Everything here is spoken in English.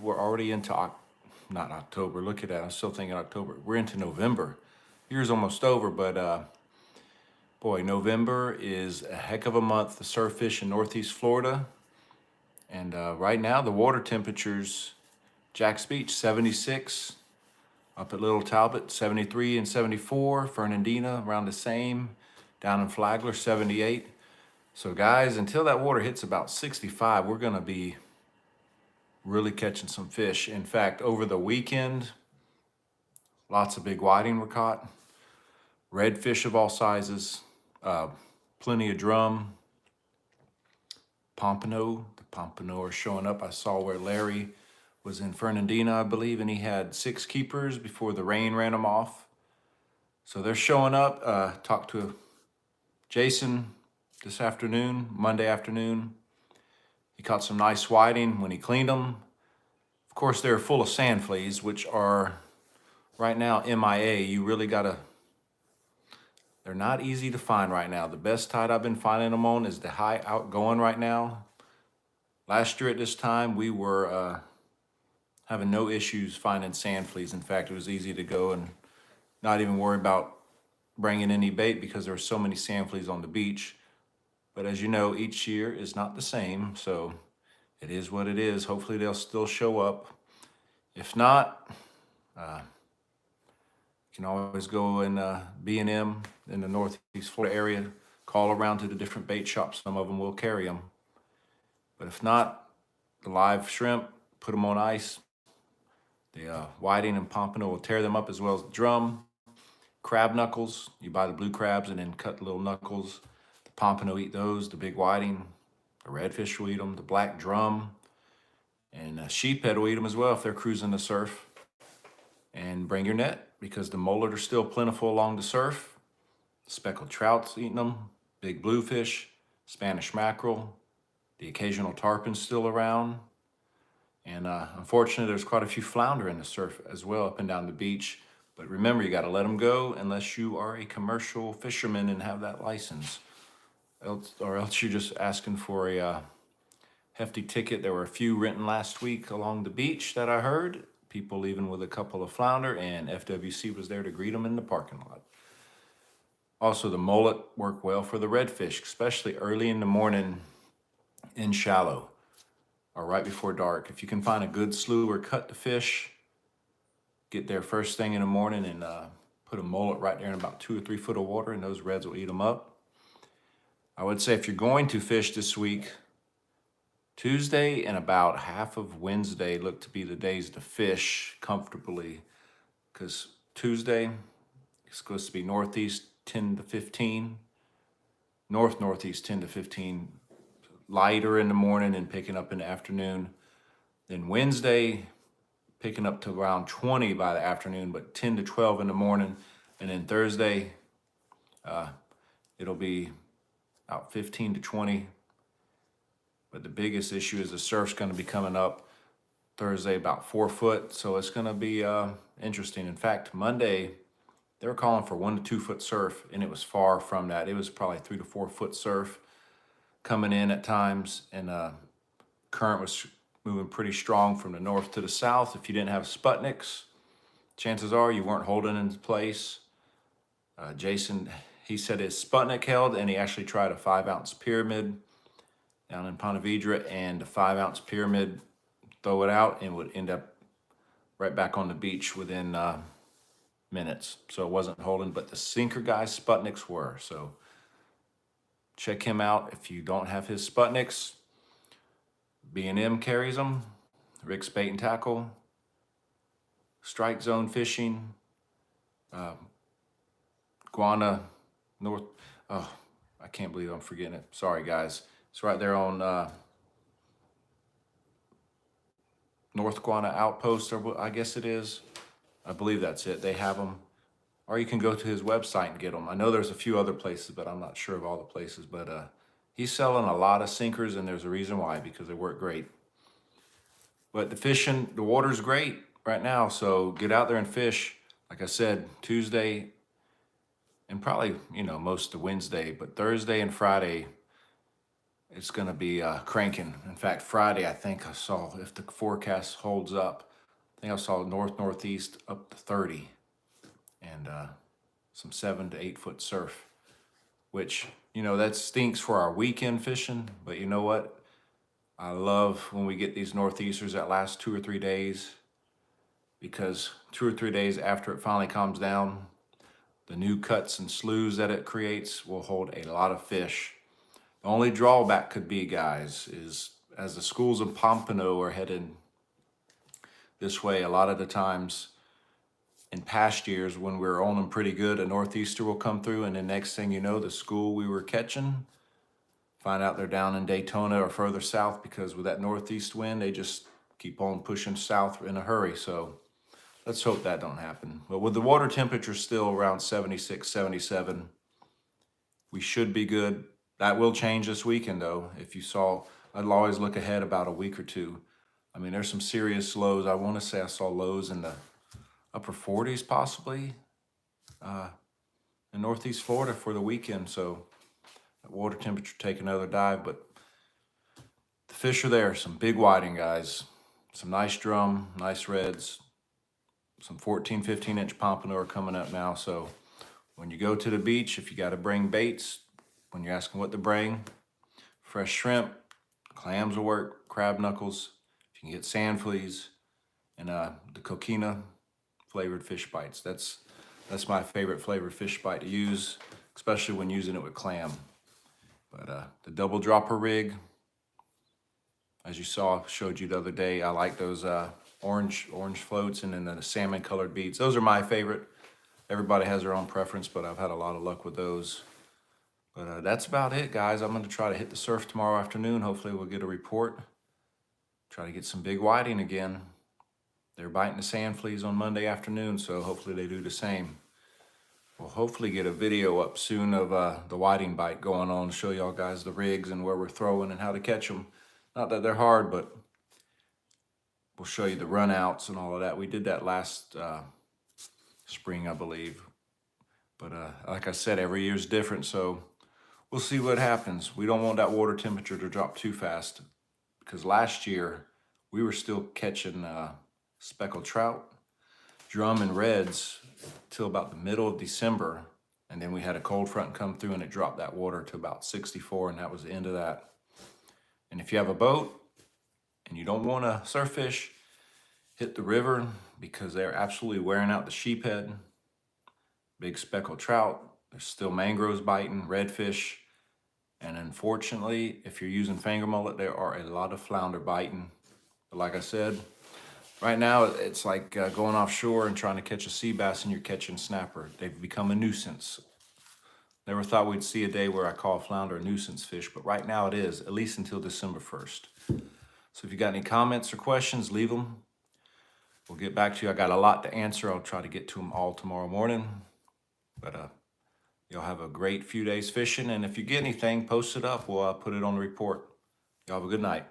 we're already into not October. Look at that. I'm still thinking October. We're into November. Year's almost over, but boy, November is a heck of a month to surf fish in Northeast Florida. And right now, the water temperatures, Jack's Beach, 76. Up at Little Talbot, 73 and 74. Fernandina, around the same. Down in Flagler, 78. So guys, until that water hits about 65, we're gonna be really catching some fish. In fact, over the weekend, lots of big whiting were caught. Redfish of all sizes, plenty of drum. Pompano, the pompano are showing up. I saw where Larry was in Fernandina, I believe, and he had 6 keepers before the rain ran them off. So they're showing up. Talked to Jason this afternoon, Monday afternoon. He caught some nice whiting when he cleaned them. Of course, they're full of sand fleas, which are right now MIA. You really gotta, they're not easy to find right now. The best tide I've been finding them on is the high outgoing right now. Last year at this time, we were having no issues finding sand fleas. In fact, it was easy to go and not even worry about bringing any bait because there were so many sand fleas on the beach. But as you know, each year is not the same, so it is what it is. Hopefully they'll still show up. If not, you can always go in B&M in the Northeast Florida area, call around to the different bait shops. Some of them will carry them. But if not, the live shrimp, put them on ice. The whiting and pompano will tear them up, as well as the drum. Crab knuckles, you buy the blue crabs and then cut the little knuckles. The pompano eat those, the big whiting. The redfish will eat them, the black drum. And sheephead will eat them as well if they're cruising the surf. And bring your net, because the mullet are still plentiful along the surf. Speckled trout's eating them, big bluefish, Spanish mackerel, the occasional tarpon still around. And unfortunately, there's quite a few flounder in the surf as well up and down the beach. But remember, you got to let them go unless you are a commercial fisherman and have that license. Or else you're just asking for a hefty ticket. There were a few renting last week along the beach that I heard. People leaving with a couple of flounder, and FWC was there to greet them in the parking lot. Also, the mullet work well for the redfish, especially early in the morning in shallow or right before dark. If you can find a good slough or cut to fish, get there first thing in the morning and put a mullet right there in about 2 or 3 foot of water, and those reds will eat them up. I would say if you're going to fish this week, Tuesday and about half of Wednesday look to be the days to fish comfortably, because Tuesday it's supposed to be northeast 10 to 15, northeast 10 to 15, lighter in the morning and picking up in the afternoon. Then Wednesday, picking up to around 20 by the afternoon, but 10 to 12 in the morning. And then Thursday, it'll be about 15 to 20. But the biggest issue is the surf's going to be coming up Thursday about 4 foot. So it's going to be interesting. In fact, Monday, they were calling for 1 to 2 foot surf, and it was far from that. It was probably 3 to 4 foot surf coming in at times. And current was moving pretty strong from the north to the south. If you didn't have Sputniks, chances are you weren't holding in place. Jason, he said his Sputnik held, and he actually tried a 5-ounce pyramid down in Ponte Vedra, and the 5-ounce pyramid, throw it out and would end up right back on the beach within minutes. So it wasn't holding, but the sinker guys' Sputniks were. So check him out if you don't have his Sputniks. B&M carries them. Rick's Bait and Tackle, Strike Zone Fishing, Guana North. Oh, I can't believe I'm forgetting it. Sorry, guys. It's right there on North Guana Outpost, or I guess it is. I believe that's it. They have them. Or you can go to his website and get them. I know there's a few other places, but I'm not sure of all the places. But he's selling a lot of sinkers, and there's a reason why, because they work great. But the fishing, the water's great right now, so get out there and fish. Like I said, Tuesday and probably, most of Wednesday, but Thursday and Friday, it's going to be cranking. In fact, Friday, I think I saw, if the forecast holds up, I think I saw northeast up to 30 and some 7 to 8 foot surf, which, you know, that stinks for our weekend fishing. But you know what? I love when we get these northeasters that last 2 or 3 days, because 2 or 3 days after it finally calms down, the new cuts and sloughs that it creates will hold a lot of fish. The only drawback could be, guys, is as the schools in Pompano are headed this way, a lot of the times in past years when we were on them pretty good, a northeaster will come through, and the next thing you know, the school we were catching, find out they're down in Daytona or further south, because with that northeast wind, they just keep on pushing south in a hurry. So let's hope that don't happen. But with the water temperature still around 76, 77, we should be good. That will change this weekend though. If you saw, I'd always look ahead about a week or two. I mean, there's some serious lows. I want to say I saw lows in the upper 40s possibly in Northeast Florida for the weekend. So that water temperature take another dive, but the fish are there. Some big whiting, guys. Some nice drum, nice reds. Some 14, 15-inch pompano are coming up now. So when you go to the beach, if you got to bring baits, when you're asking what to bring, fresh shrimp, clams will work, crab knuckles. If you can get sand fleas, and the coquina flavored fish bites. That's my favorite flavored fish bite to use, especially when using it with clam. But the double dropper rig, as you saw, showed you the other day, I like those orange floats, and then the salmon colored beads. Those are my favorite. Everybody has their own preference, but I've had a lot of luck with those. But that's about it, guys. I'm going to try to hit the surf tomorrow afternoon. Hopefully we'll get a report. Try to get some big whiting again. They're biting the sand fleas on Monday afternoon, so hopefully they do the same. We'll hopefully get a video up soon of the whiting bite going on to show y'all guys the rigs and where we're throwing and how to catch them. Not that they're hard, but we'll show you the runouts and all of that. We did that last spring, I believe. But like I said, every year's different, so we'll see what happens. We don't want that water temperature to drop too fast, because last year we were still catching speckled trout, drum, and reds till about the middle of December. And then we had a cold front come through and it dropped that water to about 64, and that was the end of that. And if you have a boat and you don't want to surf fish, hit the river, because they're absolutely wearing out the sheephead. Big speckled trout, there's still mangroves biting, redfish, and unfortunately, if you're using finger mullet, there are a lot of flounder biting. But like I said, right now it's like going offshore and trying to catch a sea bass and you're catching snapper. They've become a nuisance. Never thought we'd see a day where I call flounder a nuisance fish, but right now it is, at least until December 1st. So if you got any comments or questions, leave them. We'll get back to you. I got a lot to answer. I'll try to get to them all tomorrow morning. But y'all have a great few days fishing, and if you get anything, post it up. We'll put it on the report. Y'all have a good night.